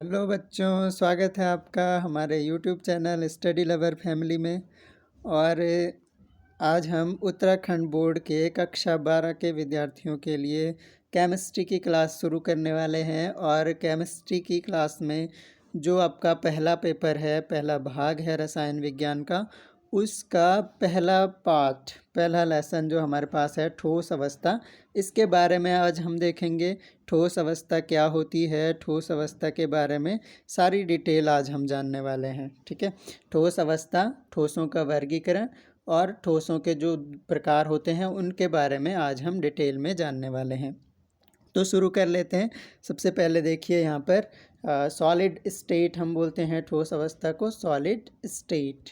Hello बच्चों, स्वागत है आपका हमारे YouTube channel study lover family में। और आज हम उत्तराखंड बोर्ड के कक्षा 12 के विद्यार्थियों के लिए केमिस्ट्री की क्लास शुरू करने वाले हैं। और केमिस्ट्री की क्लास में जो आपका पहला पेपर है, पहला भाग है रसायन विज्ञान का, उसका पहला पार्ट, पहला लेसन जो हमारे पास है ठोस अवस्था, इसके बारे में आज हम देखेंगे। ठोस अवस्था क्या होती है, ठोस अवस्था के बारे में सारी डिटेल आज हम जानने वाले हैं। ठीक है, ठोस अवस्था, ठोसों का वर्गीकरण और ठोसों के जो प्रकार होते हैं उनके बारे में आज हम डिटेल में जानने वाले हैं। तो शुरू कर लेते हैं। सबसे पहले देखिए यहाँ पर सॉलिड स्टेट हम बोलते हैं ठोस अवस्था को, सॉलिड स्टेट।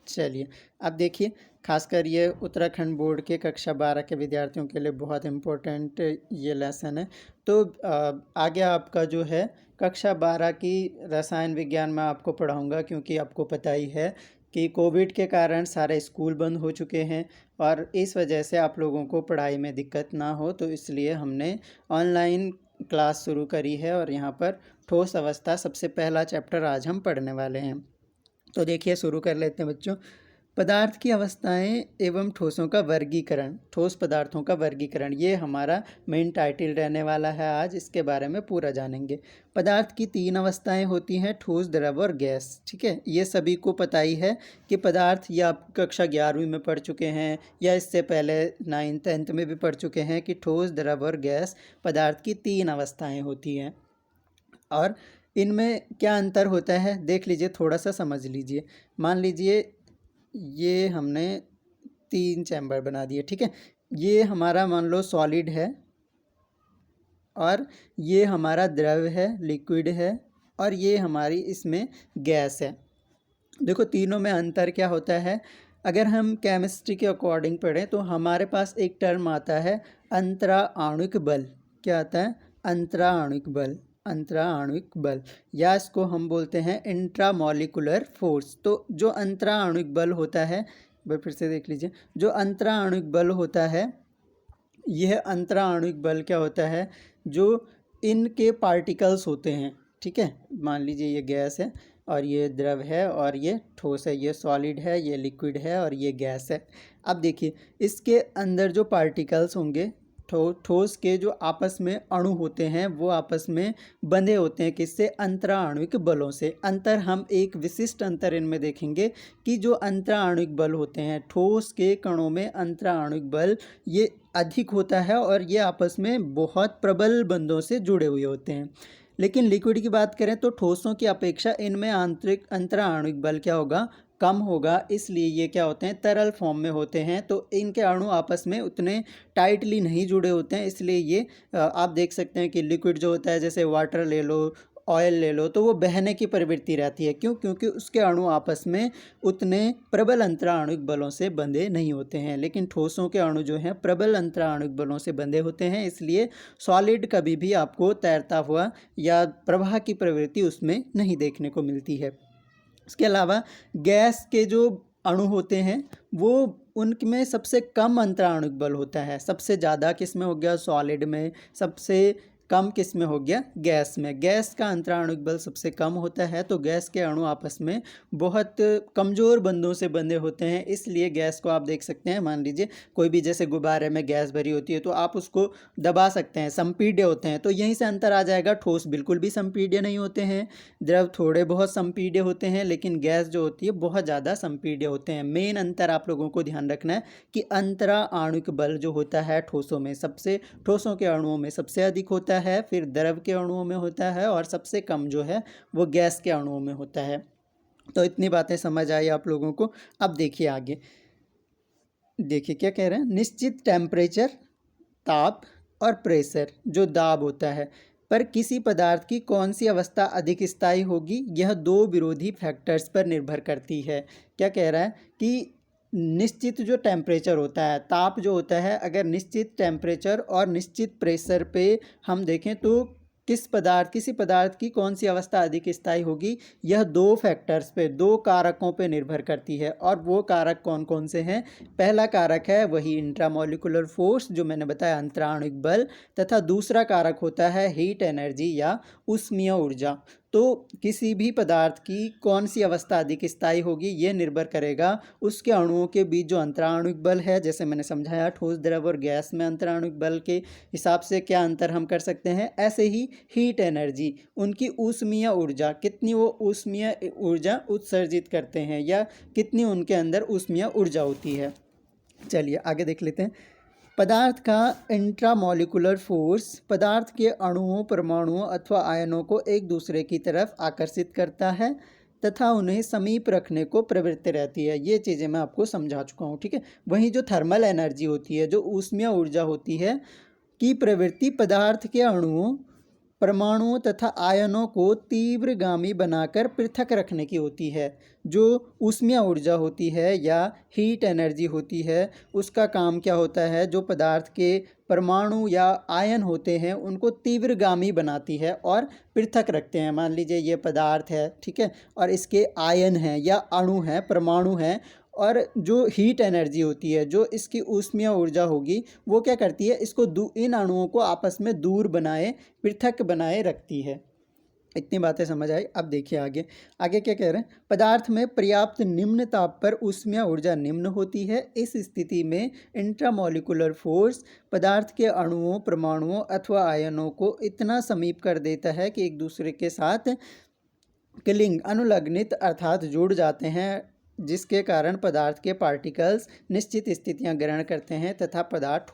चलिए अब देखिए, खासकर ये उत्तराखंड बोर्ड के कक्षा 12 के विद्यार्थियों के लिए बहुत इम्पोर्टेंट ये लेसन है। तो आगे आपका जो है कक्षा 12 की रसायन विज्ञान में आपको पढ़ाऊँगा, क्योंकि आपको पता ही है कि कोविड के कारण सारे स्कूल बंद हो चुके हैं और इस वजह से आप लोगों को पढ़ाई में दिक्कत ना हो, तो इसलिए हमने ऑनलाइन क्लास शुरू करी है। और यहाँ पर ठोस अवस्था सबसे पहला चैप्टर आज हम पढ़ने वाले हैं। तो देखिए शुरू कर लेते हैं बच्चों। पदार्थ की अवस्थाएं एवं ठोसों का वर्गीकरण, ठोस पदार्थों का वर्गीकरण, ये हमारा मेन टाइटल रहने वाला है। आज इसके बारे में पूरा जानेंगे। पदार्थ की 3 अवस्थाएं होती हैं, ठोस, द्रव और गैस। ठीक है, ये सभी को पता ही है कि पदार्थ, या आप कक्षा 11वीं में पढ़ चुके हैं या इससे पहले 9th 10th में भी पढ़ चुके हैं कि ठोस, द्रव और गैस पदार्थ की 3 अवस्थाएँ होती हैं। और इनमें क्या अंतर होता है देख लीजिए, थोड़ा सा समझ लीजिए। मान लीजिए ये हमने 3 चैम्बर बना दिए। ठीक है, ये हमारा मान लो सॉलिड है और ये हमारा द्रव है, लिक्विड है, और ये हमारी इसमें गैस है। देखो तीनों में अंतर क्या होता है। अगर हम केमिस्ट्री के अकॉर्डिंग पढ़ें तो हमारे पास एक टर्म आता है अंतरा आणविक बल। क्या आता है? अंतरा आणविक बल, अंतरा आणविक बल, या इसको हम बोलते हैं इंट्रामॉलिकुलर फोर्स। तो जो अंतरा आणविक बल होता है, फिर से देख लीजिए, जो अंतरा आणविक बल होता है, यह अंतरा आणविक बल क्या होता है, जो इनके पार्टिकल्स होते हैं। ठीक है, मान लीजिए ये गैस है और ये द्रव है और ये ठोस है, ये सॉलिड है, ये लिक्विड है और ये गैस है। अब देखिए इसके अंदर जो पार्टिकल्स होंगे, ठोस के जो आपस में अणु होते हैं, वो आपस में बंधे होते हैं किससे? अंतराणविक बलों से। अंतर, हम एक विशिष्ट अंतर इनमें देखेंगे कि जो अंतराणविक बल होते हैं, ठोस के कणों में अंतराणविक बल ये अधिक होता है और ये आपस में बहुत प्रबल बंधों से जुड़े हुए होते हैं। लेकिन लिक्विड की बात करें तो ठोसों की अपेक्षा इनमें आंतरिक अंतराणविक बल क्या होगा? कम होगा। इसलिए ये क्या होते हैं? तरल फॉर्म में होते हैं, तो इनके अणु आपस में उतने टाइटली नहीं जुड़े होते हैं। इसलिए ये आप देख सकते हैं कि लिक्विड जो होता है, जैसे वाटर ले लो, ऑयल ले लो, तो वो बहने की प्रवृत्ति रहती है। क्यों? क्योंकि उसके अणु आपस में उतने प्रबल अंतराणविक बलों से बंधे नहीं होते हैं। लेकिन ठोसों के अणु जो हैं प्रबल अंतराणविक बलों से बंधे होते हैं, इसलिए सॉलिड कभी भी आपको तैरता हुआ या प्रवाह की प्रवृत्ति उसमें नहीं देखने को मिलती है। इसके अलावा गैस के जो अणु होते हैं वो, उनमें सबसे कम अंतराणविक बल होता है। सबसे ज़्यादा किस में हो गया? सॉलिड में। सबसे कम किस में हो गया? गैस में। गैस का अंतराणविक बल सबसे कम होता है, तो गैस के अणु आपस में बहुत कमज़ोर बंधों से बंधे होते हैं। इसलिए गैस को आप देख सकते हैं, मान लीजिए कोई भी जैसे गुब्बारे में गैस भरी होती है तो आप उसको दबा सकते हैं, संपीड्य होते हैं। तो यहीं से अंतर आ जाएगा। ठोस बिल्कुल भी संपीड्य नहीं होते हैं, द्रव थोड़े बहुत संपीड्य होते हैं, लेकिन गैस जो होती है बहुत ज़्यादा संपीड्य होते हैं। मेन अंतर आप लोगों को ध्यान रखना है कि अंतरा आणविक बल जो होता है ठोसों में, सबसे ठोसों के अणुओं में सबसे अधिक होता है, फिर द्रव के अणुओं में होता है, और सबसे कम जो है वो गैस के अणुओं में होता है। तो इतनी बातें समझ आई आप लोगों को। अब देखिए आगे, देखिए क्या कह रहे हैं। निश्चित टेम्परेचर, ताप और प्रेशर, जो दाब होता है, पर किसी पदार्थ की कौन सी अवस्था अधिक स्थायी होगी, यह 2 विरोधी फैक्टर्स पर निर्भर करती है। क्या कह रहा है कि निश्चित जो टेम्परेचर होता है, ताप जो होता है, अगर निश्चित टेम्परेचर और निश्चित प्रेशर पे हम देखें तो किसी पदार्थ की कौन सी अवस्था अधिक स्थायी होगी, यह दो फैक्टर्स पे, दो कारकों पे निर्भर करती है। और वो कारक कौन कौन से हैं? पहला कारक है वही इंट्रामोलिकुलर फोर्स जो मैंने बताया, अंतराणुक बल, तथा दूसरा कारक होता है हीट एनर्जी या ऊष्मीय ऊर्जा। तो किसी भी पदार्थ की कौन सी अवस्था अधिक स्थायी होगी ये निर्भर करेगा उसके अणुओं के बीच जो अंतराणुक बल है। जैसे मैंने समझाया ठोस, द्रव और गैस में अंतराणुक बल के हिसाब से क्या अंतर हम कर सकते हैं, ऐसे ही हीट एनर्जी, उनकी ऊष्मीय ऊर्जा, कितनी वो ऊष्मीय ऊर्जा उत्सर्जित करते हैं या कितनी उनके अंदर ऊष्मीय ऊर्जा होती है। चलिए आगे देख लेते हैं। पदार्थ का इंट्रामोलिकुलर फोर्स पदार्थ के अणुओं, परमाणुओं अथवा आयनों को एक दूसरे की तरफ आकर्षित करता है तथा उन्हें समीप रखने को प्रवृत्त रहती है। ये चीज़ें मैं आपको समझा चुका हूँ, ठीक है। वहीं जो थर्मल एनर्जी होती है, जो ऊष्मीय ऊर्जा होती है, की प्रवृत्ति पदार्थ के अणुओं, परमाणुओं तथा आयनों को तीव्रगामी बनाकर पृथक रखने की होती है। जो ऊष्मीय ऊर्जा होती है या हीट एनर्जी होती है, उसका काम क्या होता है, जो पदार्थ के परमाणु या आयन होते हैं उनको तीव्रगामी बनाती है और पृथक रखते हैं। मान लीजिए ये पदार्थ है, ठीक है, और इसके आयन हैं या अणु हैं, परमाणु हैं, और जो हीट एनर्जी होती है, जो इसकी ऊष्मीय ऊर्जा होगी, वो क्या करती है, इसको इन अणुओं को आपस में दूर बनाए, पृथक बनाए रखती है। इतनी बातें समझ आई। अब देखिए आगे आगे क्या कह रहे हैं। पदार्थ में पर्याप्त निम्न ताप पर ऊष्मीय ऊर्जा निम्न होती है। इस स्थिति में इंट्रामोलिकुलर फोर्स पदार्थ के अणुओं, परमाणुओं अथवा आयनों को इतना समीप कर देता है कि एक दूसरे के साथ क्लिंग, अनुलग्नित अर्थात जुड़ जाते हैं, जिसके कारण पदार्थ के पार्टिकल्स निश्चित स्थितियां ग्रहण करते हैं तथा पदार्थ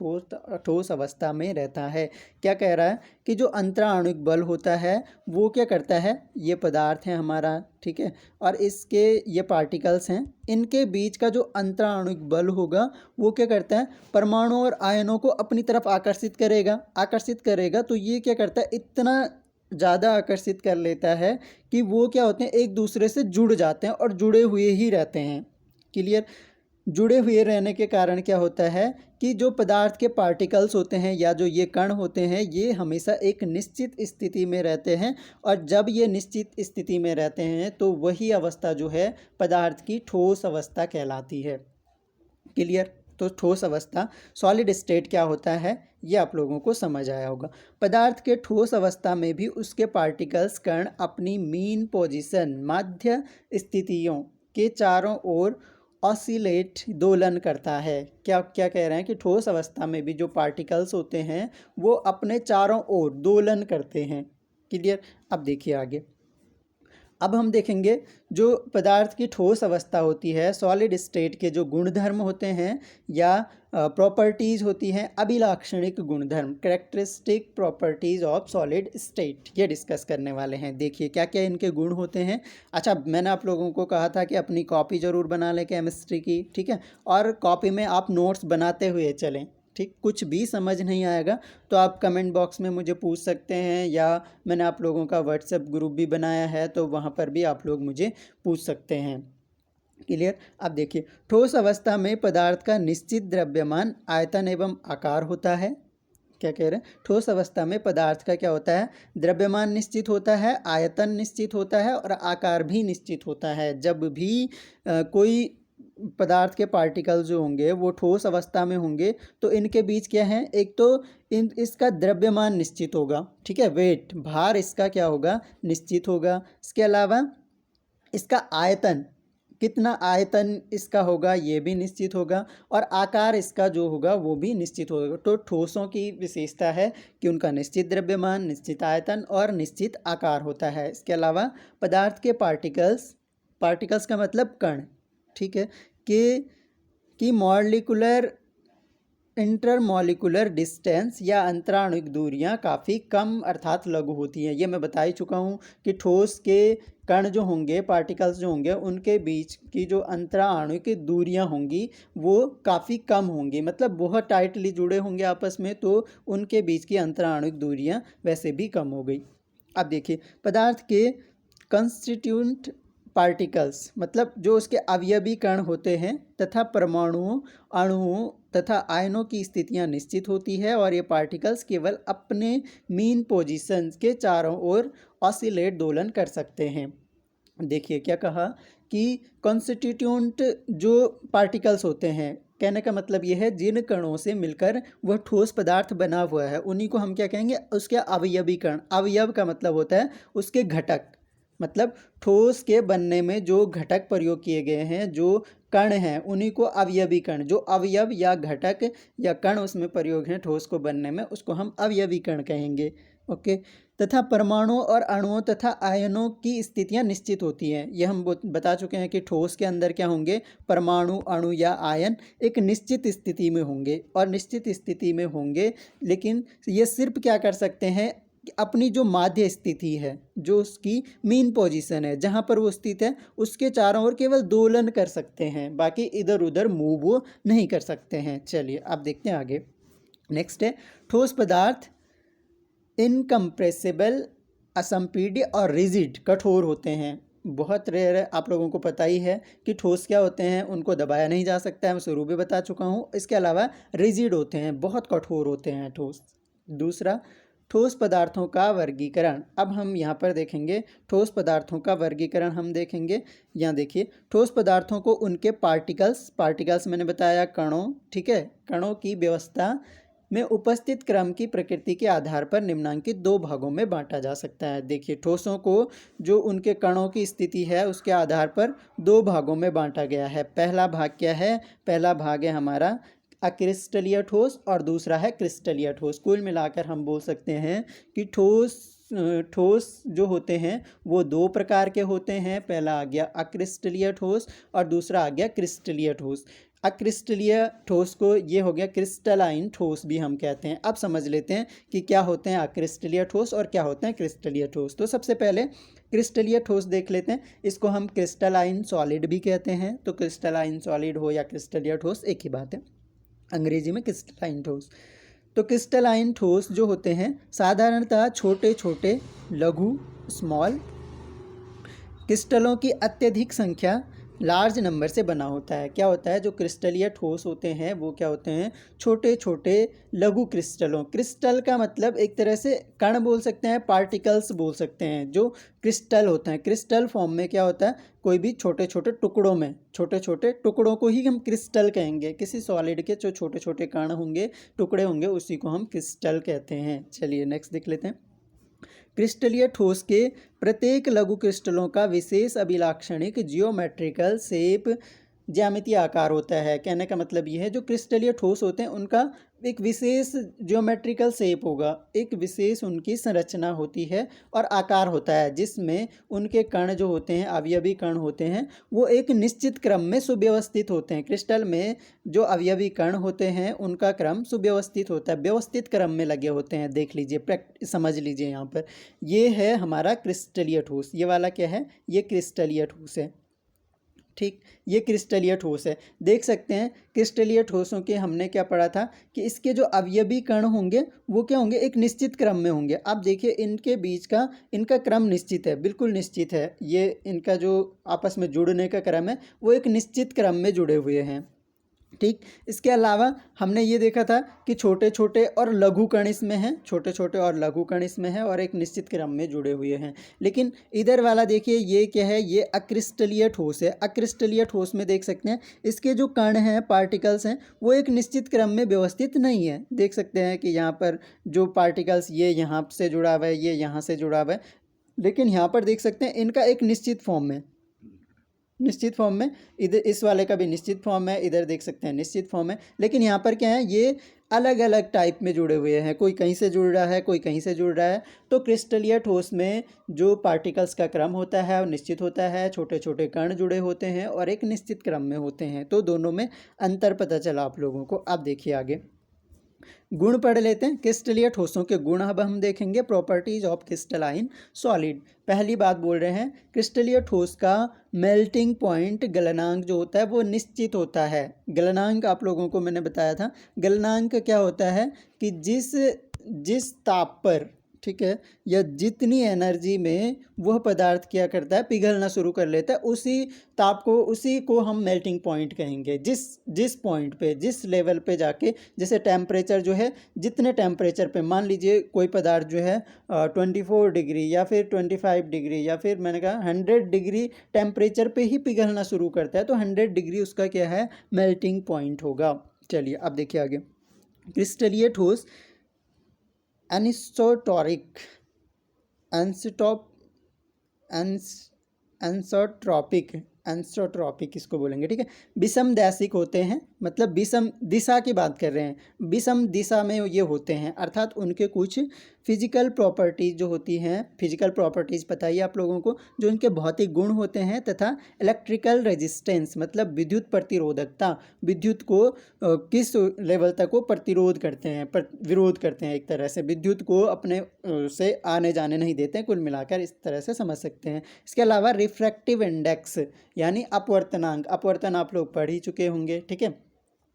ठोस अवस्था में रहता है। क्या कह रहा है कि जो अंतराणुक बल होता है वो क्या करता है, ये पदार्थ है हमारा, ठीक है, और इसके ये पार्टिकल्स हैं, इनके बीच का जो अंतराणुक बल होगा वो क्या करता है, परमाणु और आयनों को अपनी तरफ आकर्षित करेगा। तो ये क्या करता है, इतना ज़्यादा आकर्षित कर लेता है कि वो क्या होते हैं, एक दूसरे से जुड़ जाते हैं और जुड़े हुए ही रहते हैं। क्लियर। जुड़े हुए रहने के कारण क्या होता है कि जो पदार्थ के पार्टिकल्स होते हैं या जो ये कण होते हैं, ये हमेशा एक निश्चित स्थिति में रहते हैं, और जब ये निश्चित स्थिति में रहते हैं तो वही अवस्था जो है पदार्थ की ठोस अवस्था कहलाती है। क्लियर। तो ठोस अवस्था, सॉलिड स्टेट क्या होता है ये आप लोगों को समझ आया होगा। पदार्थ के ठोस अवस्था में भी उसके पार्टिकल्स, कण अपनी मीन पोजीशन, माध्य स्थितियों के चारों ओर ऑसिलेट, दोलन करता है। क्या क्या कह रहे हैं कि ठोस अवस्था में भी जो पार्टिकल्स होते हैं वो अपने चारों ओर दोलन करते हैं। क्लियर। अब देखिए आगे। अब हम देखेंगे जो पदार्थ की ठोस अवस्था होती है, सॉलिड स्टेट के जो गुणधर्म होते हैं या प्रॉपर्टीज़ होती हैं, अभिलाक्षणिक गुणधर्म, characteristic properties of solid state, ये डिस्कस करने वाले हैं। देखिए क्या क्या इनके गुण होते हैं। अच्छा, मैंने आप लोगों को कहा था कि अपनी कॉपी ज़रूर बना लें केमिस्ट्री की, ठीक है, और कॉपी में आप नोट्स बनाते हुए चलें, ठीक। कुछ भी समझ नहीं आएगा तो आप कमेंट बॉक्स में मुझे पूछ सकते हैं, या मैंने आप लोगों का व्हाट्सएप ग्रुप भी बनाया है तो वहाँ पर भी आप लोग मुझे पूछ सकते हैं। क्लियर। अब देखिए, ठोस अवस्था में पदार्थ का निश्चित द्रव्यमान, आयतन एवं आकार होता है। क्या कह रहे हैं, ठोस अवस्था में पदार्थ का क्या होता है, द्रव्यमान निश्चित होता है, आयतन निश्चित होता है और आकार भी निश्चित होता है। जब भी कोई पदार्थ के पार्टिकल जो होंगे वो ठोस अवस्था में होंगे तो इनके बीच क्या है, एक तो इसका द्रव्यमान निश्चित होगा, ठीक है, वेट, भार इसका क्या होगा, निश्चित होगा। इसके अलावा इसका आयतन, कितना आयतन इसका होगा ये भी निश्चित होगा, और आकार इसका जो होगा वो भी निश्चित होगा। तो ठोसों की विशेषता है कि उनका निश्चित द्रव्यमान, निश्चित आयतन और निश्चित आकार होता है। इसके अलावा पदार्थ के पार्टिकल्स का मतलब कण, ठीक है, कि मॉलिकुलर, इंटरमॉलिकुलर डिस्टेंस या अंतराणुक दूरियां काफ़ी कम अर्थात लघु होती हैं। ये मैं बता ही चुका हूँ कि ठोस के कण जो होंगे, पार्टिकल्स जो होंगे, उनके बीच की जो अंतराणुक दूरियां होंगी वो काफ़ी कम होंगी, मतलब बहुत टाइटली जुड़े होंगे आपस में, तो उनके बीच की अंतराणुक दूरियां वैसे भी कम हो गई। अब देखिए, पदार्थ के कंस्टिट्यूएंट पार्टिकल्स मतलब जो उसके अवयवी कण होते हैं तथा परमाणुओं, अणुओं तथा आयनों की स्थितियां निश्चित होती है और ये पार्टिकल्स केवल अपने मीन पोजीशन के चारों ओर ऑसिलेट दोलन कर सकते हैं। देखिए क्या कहा कि कॉन्स्टिट्यूंट जो पार्टिकल्स होते हैं, कहने का मतलब ये है जिन कणों से मिलकर वह ठोस पदार्थ बना हुआ है उन्हीं को हम क्या कहेंगे, उसके अवयवी कण। अवयव का मतलब होता है उसके घटक, मतलब ठोस के बनने में जो घटक प्रयोग किए गए हैं, जो कण हैं, उन्हीं को अवयवी कण। जो अवयव या घटक या कण उसमें प्रयोग हैं ठोस को बनने में, उसको हम अवयवी कण कहेंगे। ओके। तथा परमाणुओं और अणुओं तथा आयनों की स्थितियां निश्चित होती हैं। यह हम बता चुके हैं कि ठोस के अंदर क्या होंगे, परमाणु, अणु या आयन एक निश्चित स्थिति में होंगे और निश्चित स्थिति में होंगे, लेकिन ये सिर्फ क्या कर सकते हैं, अपनी जो माध्य स्थिति है, जो उसकी मीन पोजीशन है, जहाँ पर वो स्थित है, उसके चारों ओर केवल दोलन कर सकते हैं, बाकी इधर उधर मूव वो नहीं कर सकते हैं। चलिए अब देखते हैं आगे। नेक्स्ट है ठोस पदार्थ इनकम्प्रेसिबल, असंपीड्य और रिजिड, कठोर होते हैं। बहुत रेयर है, आप लोगों को पता ही है कि ठोस क्या होते हैं, उनको दबाया नहीं जा सकता है, मैं शुरू में बता चुका हूँ। इसके अलावा रिजिड होते हैं, बहुत कठोर होते हैं ठोस। दूसरा, ठोस पदार्थों का वर्गीकरण। अब हम यहाँ पर देखेंगे ठोस पदार्थों का वर्गीकरण हम देखेंगे। यहाँ देखिए, ठोस पदार्थों को उनके पार्टिकल्स मैंने बताया कणों, ठीक है, कणों की व्यवस्था में उपस्थित क्रम की प्रकृति के आधार पर निम्नांकित दो भागों में बांटा जा सकता है। देखिए, ठोसों को जो उनके कणों की स्थिति है उसके आधार पर दो भागों में बांटा गया है। पहला भाग क्या है, पहला भाग है हमारा अक्रिस्टलीय ठोस और दूसरा है क्रिस्टलीय ठोस। कुल मिलाकर हम बोल सकते हैं कि ठोस जो होते हैं वो दो प्रकार के होते हैं। पहला आ गया अक्रिस्टलीय ठोस और दूसरा आ गया क्रिस्टलीय ठोस। अक्रिस्टलीय ठोस को ये हो गया क्रिस्टलाइन ठोस भी हम कहते हैं। अब समझ लेते हैं कि क्या होते हैं अक्रिस्टलीय ठोस और क्या होते हैं क्रिस्टलीय ठोस। तो सबसे पहले क्रिस्टलीय ठोस देख लेते हैं। इसको हम क्रिस्टलाइन सॉलिड भी कहते हैं। तो क्रिस्टलाइन सॉलिड हो या क्रिस्टलीय ठोस एक ही बात है, अंग्रेजी में क्रिस्टलाइन ठोस। तो क्रिस्टलाइन ठोस जो होते हैं साधारणतः छोटे छोटे लघु स्मॉल क्रिस्टलों की अत्यधिक संख्या लार्ज नंबर से बना होता है। क्या होता है, जो क्रिस्टलीय ठोस होते हैं वो क्या होते हैं, छोटे छोटे लघु क्रिस्टलों। क्रिस्टल का मतलब एक तरह से कण बोल सकते हैं, पार्टिकल्स बोल सकते हैं। जो क्रिस्टल होते हैं, क्रिस्टल फॉर्म में क्या होता है, कोई भी छोटे छोटे टुकड़ों में, छोटे छोटे टुकड़ों को ही हम क्रिस्टल कहेंगे। किसी सॉलिड के जो छोटे छोटे कण होंगे, टुकड़े होंगे, उसी को हम क्रिस्टल कहते हैं। चलिए नेक्स्ट देख लेते हैं। क्रिस्टलीय ठोस के प्रत्येक लघु क्रिस्टलों का विशेष अभिलाक्षणिक जियोमेट्रिकल शेप, ज्यामितीय आकार होता है। कहने का मतलब ये है, जो क्रिस्टलीय ठोस होते हैं उनका एक विशेष जियोमेट्रिकल शेप होगा, एक विशेष उनकी संरचना होती है और आकार होता है, जिसमें उनके कण जो होते हैं, अवयवी कण होते हैं, वो एक निश्चित क्रम में सुव्यवस्थित होते हैं। क्रिस्टल में जो अवयवी कण होते हैं उनका क्रम सुव्यवस्थित होता है, व्यवस्थित क्रम में लगे होते हैं। देख लीजिए, समझ लीजिए यहाँ पर, ये है हमारा क्रिस्टलीय ठोस। ये वाला क्या है, ये क्रिस्टलीय ठोस है। ठीक, ये क्रिस्टलीय ठोस है। देख सकते हैं क्रिस्टलीय ठोसों के हमने क्या पढ़ा था कि इसके जो अवयवी कण होंगे वो क्या होंगे, एक निश्चित क्रम में होंगे। अब देखिए इनके बीच का इनका क्रम निश्चित है, बिल्कुल निश्चित है। ये इनका जो आपस में जुड़ने का क्रम है वो एक निश्चित क्रम में जुड़े हुए हैं। ठीक, इसके अलावा हमने ये देखा था कि छोटे छोटे और लघु कण इसमें हैं, छोटे छोटे और लघु कण इसमें हैं और एक निश्चित क्रम में जुड़े हुए हैं। लेकिन इधर वाला देखिए, ये क्या है, ये अक्रिस्टलीय ठोस है। अक्रिस्टलीय ठोस में देख सकते हैं इसके जो कण हैं, पार्टिकल्स हैं, वो एक निश्चित क्रम में व्यवस्थित नहीं है। देख सकते हैं कि यहाँ पर जो पार्टिकल्स, ये यहाँ से जुड़ा हुआ है, ये यहाँ से जुड़ा हुआ है, लेकिन यहाँ पर देख सकते हैं इनका एक निश्चित फॉर्म में, निश्चित फॉर्म में, इधर इस वाले का भी निश्चित फॉर्म है, इधर देख सकते हैं निश्चित फॉर्म है। लेकिन यहाँ पर क्या है, ये अलग अलग टाइप में जुड़े हुए हैं, कोई कहीं से जुड़ रहा है, कोई कहीं से जुड़ रहा है। तो क्रिस्टलीय ठोस में जो पार्टिकल्स का क्रम होता है वो निश्चित होता है, छोटे छोटे कण जुड़े होते हैं और एक निश्चित क्रम में होते हैं। तो दोनों में अंतर पता चला आप लोगों को। अब देखिए आगे गुण पढ़ लेते हैं। क्रिस्टलीय ठोसों के गुण अब हम देखेंगे। Properties of crystalline solid. पहली बात बोल रहे हैं, क्रिस्टलीय ठोस का मेल्टिंग पॉइंट गलनांक जो होता है वो निश्चित होता है। गलनांक आप लोगों को मैंने बताया था, गलनांक क्या होता है कि जिस ताप पर, ठीक है, या जितनी एनर्जी में वह पदार्थ क्या करता है, पिघलना शुरू कर लेता है, उसी को हम मेल्टिंग पॉइंट कहेंगे। जिस पॉइंट पे, जिस लेवल पे जाके, जैसे टेम्परेचर जो है, जितने टेम्परेचर पे, मान लीजिए कोई पदार्थ जो है 24 डिग्री या फिर 25 डिग्री या फिर मैंने कहा 100 डिग्री टेम्परेचर पे ही पिघलना शुरू करता है, तो 100 डिग्री उसका क्या है, मेल्टिंग पॉइंट होगा। चलिए अब देखिए आगे। क्रिस्टलीय ठोस एनिसोटोरिक एंसोट्रॉपिक इसको बोलेंगे, ठीक है। विषम दैशिक होते हैं, मतलब विषम दिशा की बात कर रहे हैं, विषम दिशा में ये होते हैं, अर्थात उनके कुछ फिजिकल प्रॉपर्टीज जो होती हैं, फिजिकल प्रॉपर्टीज पता ही आप लोगों को, जो उनके भौतिक गुण होते हैं, तथा इलेक्ट्रिकल रेजिस्टेंस मतलब विद्युत प्रतिरोधकता, विद्युत को किस लेवल तक वो प्रतिरोध करते हैं, विरोध करते हैं, एक तरह से विद्युत को अपने से आने जाने नहीं देते हैं, कुल मिलाकर इस तरह से समझ सकते हैं। इसके अलावा रिफ्रैक्टिव इंडेक्स यानी अपवर्तनांक, अपवर्तन आप लोग पढ़ ही चुके होंगे, ठीक है,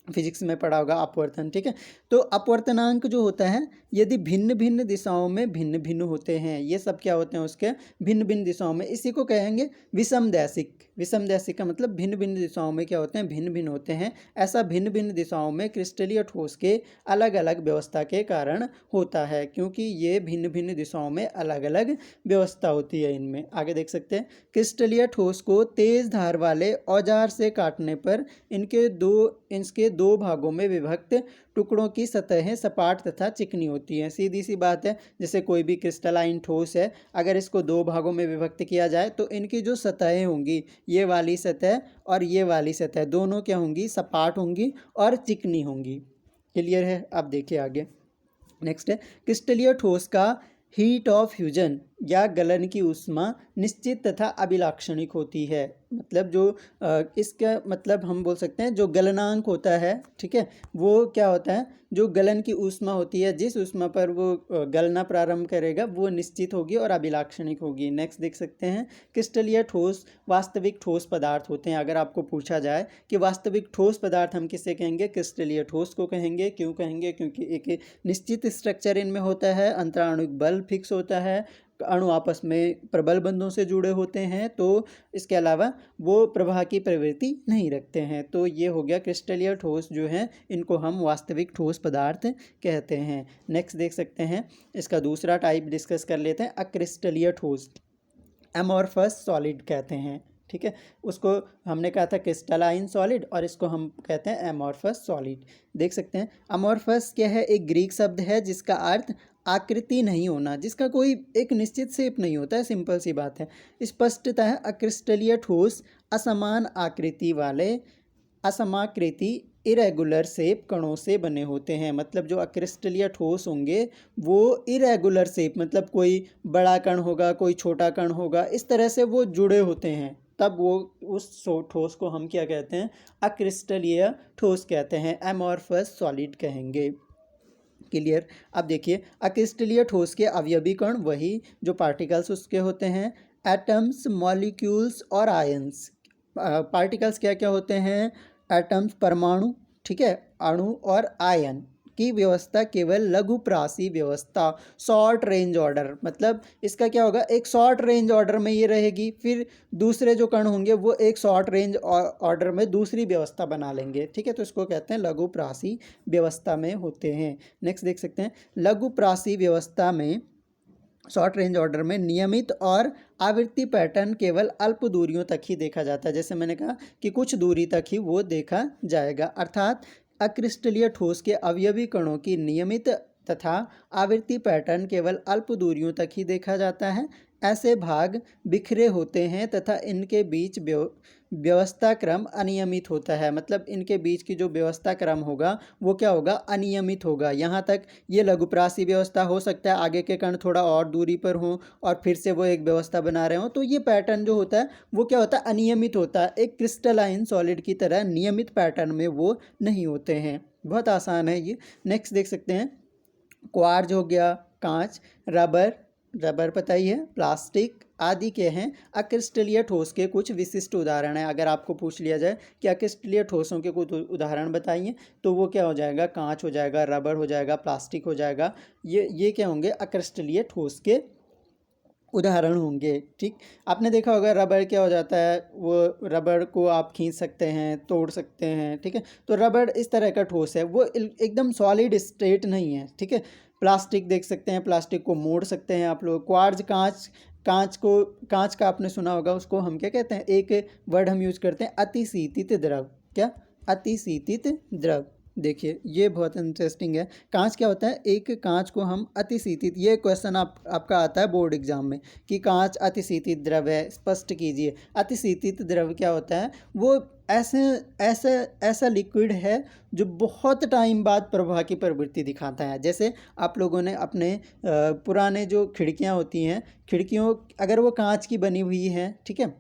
फिजिक्स में पढ़ा होगा अपवर्तन, ठीक है। तो अपवर्तनांक जो होता है, यदि भिन्न भिन्न दिशाओं में भिन्न भिन्न होते हैं, ये सब क्या होते हैं उसके, भिन्न भिन्न दिशाओं में, इसी को कहेंगे विषम दैशिक। विषम दैशिक का मतलब भिन्न भिन्न दिशाओं में क्या होते हैं, भिन्न भिन्न होते हैं। ऐसा भिन्न भिन्न दिशाओं में क्रिस्टलीय ठोस के अलग अलग व्यवस्था के कारण होता है, क्योंकि ये भिन्न भिन्न दिशाओं में अलग अलग व्यवस्था होती है इनमें। आगे देख सकते हैं, क्रिस्टलीय ठोस को तेज धार वाले औजार से काटने पर इसके दो भागों में विभक्त टुकड़ों की सतहें सपाट तथा चिकनी होती हैं। सीधी सी बात है, जैसे कोई भी क्रिस्टलाइन ठोस है, अगर इसको दो भागों में विभक्त किया जाए तो इनकी जो सतहें होंगी, ये वाली सतह और ये वाली सतह, दोनों क्या होंगी, सपाट होंगी और चिकनी होंगी। क्लियर है? अब देखिए आगे। नेक्स्ट है, क्रिस्टलीय ठोस का हीट ऑफ फ्यूजन या गलन की ऊष्मा निश्चित तथा अभिलाक्षणिक होती है। मतलब जो इसका मतलब हम बोल सकते हैं जो गलनांक होता है, ठीक है, वो क्या होता है, जो गलन की ऊष्मा होती है, जिस ऊष्मा पर वो गलना प्रारंभ करेगा वो निश्चित होगी और अभिलाक्षणिक होगी। नेक्स्ट देख सकते हैं, क्रिस्टलीय ठोस वास्तविक ठोस पदार्थ होते हैं। अगर आपको पूछा जाए कि वास्तविक ठोस पदार्थ हम किसे कहेंगे, क्रिस्टलीय ठोस को कहेंगे। क्यों कहेंगे? क्योंकि एक निश्चित स्ट्रक्चर इनमें होता है, अंतराणुक बल फिक्स होता है, अणु आपस में प्रबल बंधों से जुड़े होते हैं, तो इसके अलावा वो प्रवाह की प्रवृत्ति नहीं रखते हैं। तो ये हो गया क्रिस्टलीय ठोस जो है, इनको हम वास्तविक ठोस पदार्थ कहते हैं। नेक्स्ट देख सकते हैं, इसका दूसरा टाइप डिस्कस कर लेते हैं, अक्रिस्टलीय ठोस, एमॉर्फस सॉलिड कहते हैं, ठीक है। उसको हमने कहा था क्रिस्टलाइन सॉलिड और इसको हम कहते हैं एमॉर्फस सॉलिड। देख सकते हैं, अमॉर्फस क्या है, एक ग्रीक शब्द है जिसका अर्थ आकृति नहीं होना, जिसका कोई एक निश्चित शेप नहीं होता है, सिंपल सी बात है। स्पष्टता है, अक्रिस्टलीय ठोस असमान आकृति वाले असमाकृति इरेगुलर शेप कणों से बने होते हैं। मतलब जो अक्रिस्टलीय ठोस होंगे वो इरेगुलर शेप, मतलब कोई बड़ा कण होगा, कोई छोटा कण होगा, इस तरह से वो जुड़े होते हैं, तब वो उस ठोस को हम क्या कहते हैं, अक्रिस्टलीय ठोस कहते हैं, एमॉर्फस सॉलिड कहेंगे। क्लियर? अब देखिए, अक्रिस्टलीय ठोस के अवयवी कण वही जो पार्टिकल्स उसके होते हैं, एटम्स, मॉलिक्यूल्स और आयंस। पार्टिकल्स क्या क्या होते हैं, एटम्स परमाणु, ठीक है, अणु और आयन की व्यवस्था केवल लघुप्रासी व्यवस्था, शॉर्ट रेंज ऑर्डर, मतलब इसका क्या होगा, एक शॉर्ट रेंज ऑर्डर में ये रहेगी, फिर दूसरे जो कण होंगे वो एक शॉर्ट रेंज ऑर्डर में दूसरी व्यवस्था बना लेंगे, ठीक है, तो इसको कहते हैं लघुप्रासी व्यवस्था में होते हैं। नेक्स्ट देख सकते हैं, लघुप्रासी व्यवस्था में शॉर्ट रेंज ऑर्डर में नियमित और आवृत्ति पैटर्न केवल अल्प दूरियों तक ही देखा जाता है। जैसे मैंने कहा कि कुछ दूरी तक ही वो देखा जाएगा, अर्थात अक्रिस्टलीय ठोस के अवयवी कणों की नियमित तथा आवृत्ति पैटर्न केवल अल्प दूरियों तक ही देखा जाता है। ऐसे भाग बिखरे होते हैं तथा इनके बीच व्यवस्था क्रम अनियमित होता है। मतलब इनके बीच की जो व्यवस्था क्रम होगा वो क्या होगा, अनियमित होगा। यहाँ तक ये लघुप्रासी व्यवस्था हो सकता है, आगे के कण थोड़ा और दूरी पर हों और फिर से वो एक व्यवस्था बना रहे हों, तो ये पैटर्न जो होता है वो क्या होता है, अनियमित होता है। एक क्रिस्टलाइन सॉलिड की तरह नियमित पैटर्न में वो नहीं होते हैं। बहुत आसान है ये। नेक्स्ट देख सकते हैं, क्वार्ज हो गया, कांच, रबर, रबर पता ही है, प्लास्टिक आदि के हैं। अक्रिस्टलीय ठोस के कुछ विशिष्ट उदाहरण हैं। अगर आपको पूछ लिया जाए कि अक्रिस्टलीय ठोसों के कुछ उदाहरण बताइए, तो वो क्या हो जाएगा, कांच हो जाएगा, रबर हो जाएगा, प्लास्टिक हो जाएगा। ये क्या होंगे, अक्रिस्टलीय ठोस के उदाहरण होंगे। ठीक, आपने देखा होगा रबड़ क्या हो जाता है, वो रबड़ को आप खींच सकते हैं, तोड़ सकते हैं। ठीक है, तो रबड़ इस तरह का ठोस है, वो एकदम सॉलिड स्टेट नहीं है। ठीक है, प्लास्टिक देख सकते हैं, प्लास्टिक को मोड़ सकते हैं आप लोग। क्वार्ज कांच, कांच का आपने सुना होगा, उसको हम क्या कहते हैं, एक वर्ड हम यूज करते हैं, अतिशीतित द्रव। क्या, अतिशीतित द्रव। देखिए ये बहुत इंटरेस्टिंग है। कांच क्या होता है, एक कांच को हम अतिशीतित, ये क्वेश्चन आपका आता है बोर्ड एग्जाम में कि कांच अतिशीतित द्रव है, स्पष्ट कीजिए। अतिशीतित द्रव क्या होता है, वो ऐसे ऐसा ऐसा लिक्विड है जो बहुत टाइम बाद प्रवाह की प्रवृत्ति दिखाता है। जैसे आप लोगों ने अपने पुराने जो खिड़कियां होती हैं, खिड़कियों अगर वो कांच की बनी हुई हैं, ठीक है,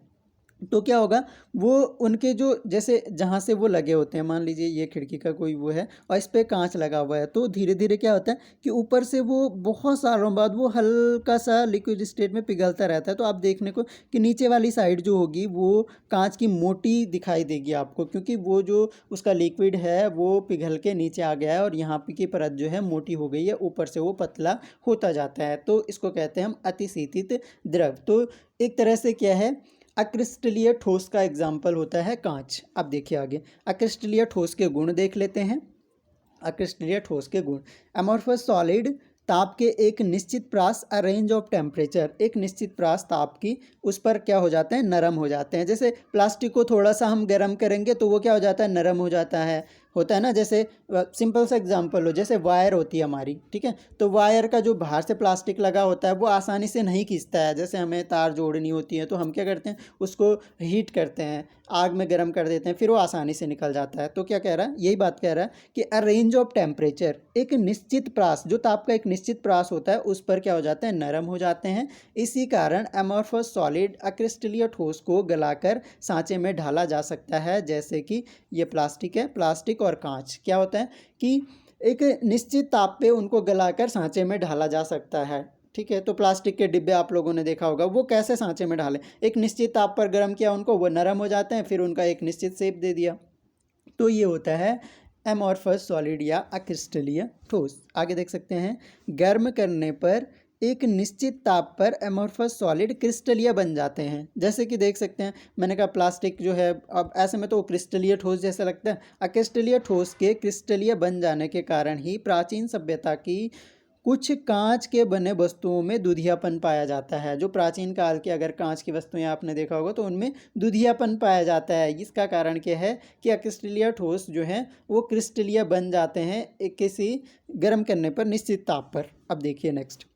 तो क्या होगा, वो उनके जो जैसे जहाँ से वो लगे होते हैं, मान लीजिए ये खिड़की का कोई वो है और इस पे कांच लगा हुआ है, तो धीरे धीरे क्या होता है कि ऊपर से वो बहुत सालों बाद वो हल्का सा लिक्विड स्टेट में पिघलता रहता है। तो आप देखने को कि नीचे वाली साइड जो होगी वो कांच की मोटी दिखाई देगी आपको, क्योंकि वो जो उसका लिक्विड है वो पिघल के नीचे आ गया है और यहाँ की परत जो है मोटी हो गई है, ऊपर से वो पतला होता जाता है। तो इसको कहते हैं हम अतिशीतित द्रव। तो एक तरह से क्या है, अक्रिस्टलीय ठोस का एग्जाम्पल होता है कांच। अब देखिए आगे, अक्रिस्टलीय ठोस के गुण देख लेते हैं। अक्रिस्टलीय ठोस के गुण, अमोर्फस सॉलिड, ताप के एक निश्चित प्रास, अ रेंज ऑफ टेम्परेचर, एक निश्चित प्रास ताप की, उस पर क्या हो जाते हैं, नरम हो जाते हैं। जैसे प्लास्टिक को थोड़ा सा हम गर्म करेंगे तो वो क्या हो जाता है, नरम हो जाता है, होता है ना। जैसे सिंपल सा एग्जांपल हो, जैसे वायर होती है हमारी, ठीक है, तो वायर का जो बाहर से प्लास्टिक लगा होता है वो आसानी से नहीं खींचता है। जैसे हमें तार जोड़नी होती है तो हम क्या करते हैं, उसको हीट करते हैं, आग में गर्म कर देते हैं, फिर वो आसानी से निकल जाता है। तो क्या कह रहा है, यही बात कह रहा है कि अ रेंज ऑफ टेम्परेचर, एक निश्चित प्रास, जो ताप का एक निश्चित प्रास होता है उस पर क्या हो जाते हैं, नरम हो जाते हैं। इसी कारण अमोर्फस सॉलिड, अक्रिस्टलीय ठोस को गलाकर सांचे में ढाला जा सकता है। जैसे कि ये प्लास्टिक है, प्लास्टिक और कांच क्या होता है कि एक निश्चित ताप पे उनको गलाकर सांचे में ढाला जा सकता है। ठीक है, तो प्लास्टिक के डिब्बे आप लोगों ने देखा होगा, वो कैसे सांचे में ढाले, एक निश्चित ताप पर गर्म किया उनको, वो नरम हो जाते हैं, फिर उनका एक निश्चित शेप दे दिया। तो ये होता है एमॉर्फस सॉलिड या अक्रिस्टलीय ठोस। आगे देख सकते हैं, गर्म करने पर एक निश्चित ताप पर एमॉर्फस सॉलिड क्रिस्टलीय बन जाते हैं। जैसे कि देख सकते हैं, मैंने कहा प्लास्टिक जो है, अब ऐसे में तो वो क्रिस्टलीय ठोस जैसा लगता है। अक्रिस्टलीय ठोस के क्रिस्टलीय बन जाने के कारण ही प्राचीन सभ्यता की कुछ कांच के बने वस्तुओं में दुधियापन पाया जाता है। जो प्राचीन काल के अगर कांच की वस्तुएं आपने देखा होगा तो उनमें दुधियापन पाया जाता है। इसका कारण क्या है कि अक्रिस्टलीय ठोस जो है वो क्रिस्टलीय बन जाते हैं किसी गर्म करने पर निश्चित ताप पर। अब देखिए नेक्स्ट,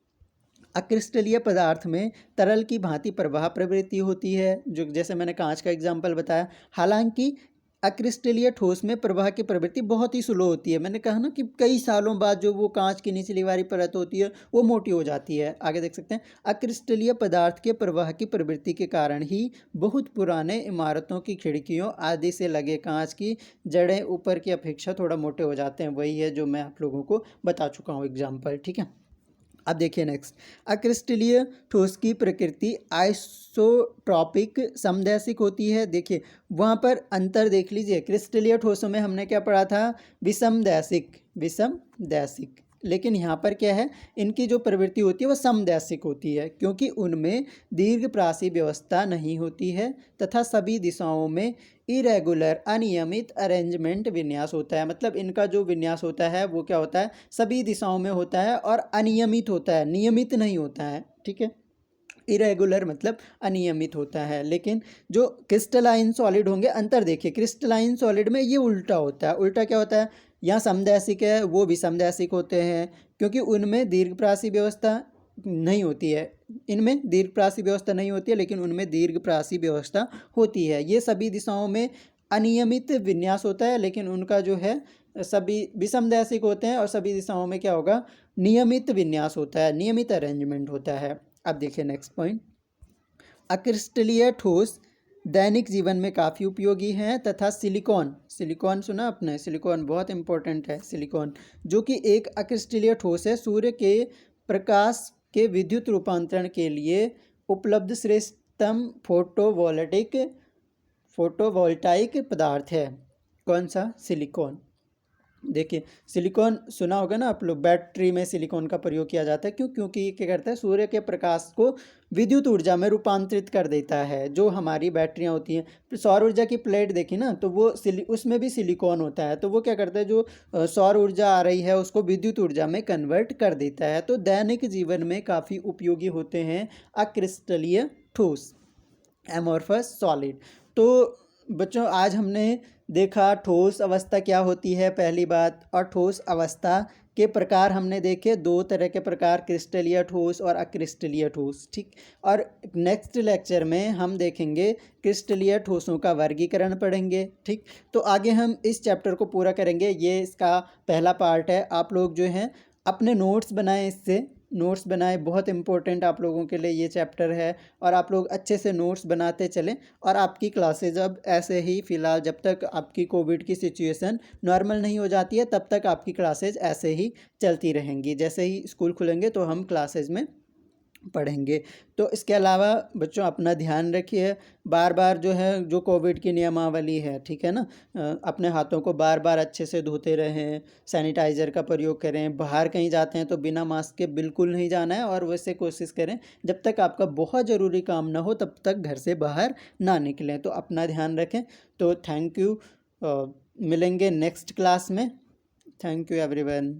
अक्रिस्टलीय पदार्थ में तरल की भांति प्रवाह प्रवृत्ति होती है, जो जैसे मैंने कांच का एग्जाम्पल बताया। हालांकि अक्रिस्टलीय ठोस में प्रवाह की प्रवृत्ति बहुत ही स्लो होती है। मैंने कहा ना कि कई सालों बाद जो वो कांच की निचली वाली परत होती है वो मोटी हो जाती है। आगे देख सकते हैं, अक्रिस्टलीय पदार्थ के प्रवाह की प्रवृत्ति के कारण ही बहुत पुराने इमारतों की खिड़कियों आदि से लगे कांच की जड़ें ऊपर की अपेक्षा थोड़ा मोटे हो जाते हैं। वही है जो मैं आप लोगों को बता चुका हूँ एग्जाम्पल। ठीक है, अब देखिए नेक्स्ट, अक्रिस्टलीय ठोस की प्रकृति आइसोट्रॉपिक समदैशिक होती है। देखिए वहाँ पर अंतर देख लीजिए, क्रिस्टलीय ठोसों में हमने क्या पढ़ा था, विषमदैशिक, विषमदैशिक, लेकिन यहाँ पर क्या है, इनकी जो प्रवृत्ति होती है वो समदैशिक होती है, क्योंकि उनमें दीर्घप्रासी व्यवस्था नहीं होती है तथा सभी दिशाओं में इरेगुलर, अनियमित अरेंजमेंट, विन्यास होता है। मतलब इनका जो विन्यास होता है वो क्या होता है, सभी दिशाओं में होता है और अनियमित होता है, नियमित नहीं होता है। ठीक है, इरेगुलर मतलब अनियमित होता है। लेकिन जो क्रिस्टलाइन सॉलिड होंगे, अंतर देखिए, क्रिस्टलाइन सॉलिड में ये उल्टा होता है। उल्टा क्या होता है, यहाँ समदैशिक है, वो भी समदैशिक होते हैं, क्योंकि उनमें दीर्घप्रासी व्यवस्था नहीं होती है। इनमें दीर्घप्रासी व्यवस्था नहीं होती है, लेकिन उनमें दीर्घप्रासी व्यवस्था होती है। ये सभी दिशाओं में अनियमित विन्यास होता है, लेकिन उनका जो है सभी विषमदैशिक होते हैं और सभी दिशाओं में क्या होगा, नियमित विन्यास होता है, नियमित अरेंजमेंट होता है। अब देखिए नेक्स्ट पॉइंट, अक्रिस्टलीय ठोस दैनिक जीवन में काफ़ी उपयोगी हैं तथा सिलिकॉन, सिलिकॉन सुना आपने, सिलिकॉन बहुत इंपॉर्टेंट है। सिलिकॉन जो कि एक अक्रिस्टलीय ठोस है, सूर्य के प्रकाश के विद्युत रूपांतरण के लिए उपलब्ध श्रेष्ठतम फोटोवोल्टाइक पदार्थ है। कौन सा? सिलिकॉन। देखिए, सिलिकॉन सुना होगा ना आप लोग, बैटरी में सिलिकॉन का प्रयोग किया जाता है। क्यों? क्योंकि ये क्या करता है, सूर्य के प्रकाश को विद्युत ऊर्जा में रूपांतरित कर देता है। जो हमारी बैटरियां होती हैं, सौर ऊर्जा की प्लेट देखी ना, तो वो उसमें भी सिलिकॉन होता है। तो वो क्या करता है, जो सौर ऊर्जा आ रही है उसको विद्युत ऊर्जा में कन्वर्ट कर देता है। तो दैनिक जीवन में काफ़ी उपयोगी होते हैं अक्रिस्टलीय ठोस, एमोर्फस सॉलिड। तो बच्चों, आज हमने देखा ठोस अवस्था क्या होती है, पहली बात, और ठोस अवस्था के प्रकार हमने देखे, दो तरह के प्रकार, क्रिस्टलीय ठोस और अक्रिस्टलीय ठोस। ठीक। और नेक्स्ट लेक्चर में हम देखेंगे क्रिस्टलीय ठोसों का वर्गीकरण पढ़ेंगे। ठीक। तो आगे हम इस चैप्टर को पूरा करेंगे, ये इसका पहला पार्ट है। आप लोग जो हैं अपने नोट्स बनाएं, इससे नोट्स बनाएं, बहुत इंपॉर्टेंट आप लोगों के लिए ये चैप्टर है। और आप लोग अच्छे से नोट्स बनाते चलें। और आपकी क्लासेज अब ऐसे ही फ़िलहाल जब तक आपकी कोविड की सिचुएशन नॉर्मल नहीं हो जाती है, तब तक आपकी क्लासेज ऐसे ही चलती रहेंगी। जैसे ही स्कूल खुलेंगे तो हम क्लासेज में पढ़ेंगे। तो इसके अलावा बच्चों अपना ध्यान रखिए, बार बार जो है, जो कोविड की नियमावली है, ठीक है ना, अपने हाथों को बार बार अच्छे से धोते रहें, सैनिटाइज़र का प्रयोग करें, बाहर कहीं जाते हैं तो बिना मास्क के बिल्कुल नहीं जाना है। और वैसे कोशिश करें जब तक आपका बहुत ज़रूरी काम ना हो तब तक घर से बाहर ना निकलें। तो अपना ध्यान रखें। तो थैंक यू, मिलेंगे नेक्स्ट क्लास में। Thank you everyone.